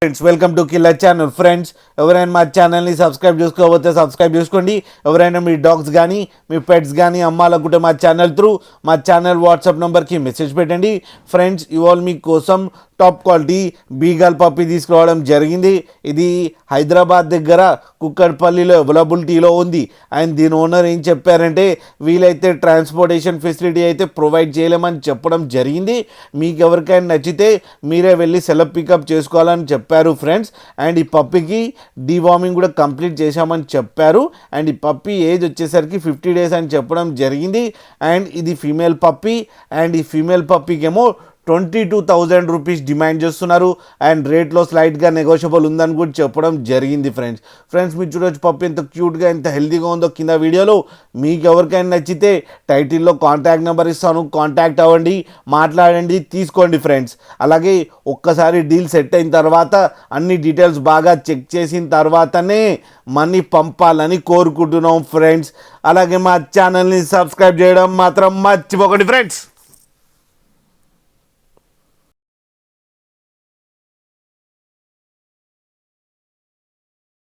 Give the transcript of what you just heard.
Friends welcome to killer channel. Friends ఎవరైనా మా ఛానల్ని సబ్స్క్రైబ్ చేసుకోకపోతే సబ్స్క్రైబ్ చేసుకోండి. ఎవరైనా మీ డాగ్స్ కానీ మీ పెట్స్ కానీ అమ్మాలనుకుంటే మా ఛానల్ త్రూ మా ఛానల్ వాట్సాప్ నెంబర్కి మెసేజ్ పెట్టండి. ఫ్రెండ్స్ ఇవాళ మీకోసం టాప్ క్వాలిటీ బీగల్ పప్పి తీసుకురావడం జరిగింది. ఇది హైదరాబాద్ దగ్గర కుక్కట్పల్లిలో అవైలబిలిటీలో ఉంది. అండ్ దీని ఓనర్ ఏం చెప్పారంటే వీలైతే ట్రాన్స్పోర్టేషన్ ఫెసిలిటీ అయితే ప్రొవైడ్ చేయలేమని చెప్పడం జరిగింది. మీకు ఎవరికైనా నచ్చితే మీరే వెళ్ళి సెలవు పికప్ చేసుకోవాలని చెప్పారు ఫ్రెండ్స్. అండ్ ఈ పప్పికి డీవార్మింగ్ కూడా కంప్లీట్ చేశామని చెప్పారు. అండ్ ఈ పప్పి ఏజ్ వచ్చేసరికి 50 days అని చెప్పడం జరిగింది. అండ్ ఇది ఫీమేల్ పప్పి. అండ్ ఈ ఫీమేల్ పప్పికేమో 22,000 రూపీస్ డిమాండ్ చేస్తున్నారు. అండ్ రేట్లో స్లైట్గా నెగోషియబుల్ ఉందని కూడా చెప్పడం జరిగింది ఫ్రెండ్స్ మీరు చూడవచ్చు పప్పి ఎంత క్యూట్గా ఎంత హెల్తీగా ఉందో కింద వీడియోలో. మీకు ఎవరికైనా నచ్చితే టైటిల్లో కాంటాక్ట్ నెంబర్ ఇస్తాను, కాంటాక్ట్ అవ్వండి, మాట్లాడండి, తీసుకోండి ఫ్రెండ్స్. అలాగే ఒక్కసారి డీల్ సెట్ అయిన తర్వాత అన్ని డీటెయిల్స్ బాగా చెక్ చేసిన తర్వాతనే మనీ పంపాలని కోరుకుంటున్నాం ఫ్రెండ్స్. అలాగే మా ఛానల్ని సబ్స్క్రైబ్ చేయడం మాత్రం మర్చిపోకండి ఫ్రెండ్స్.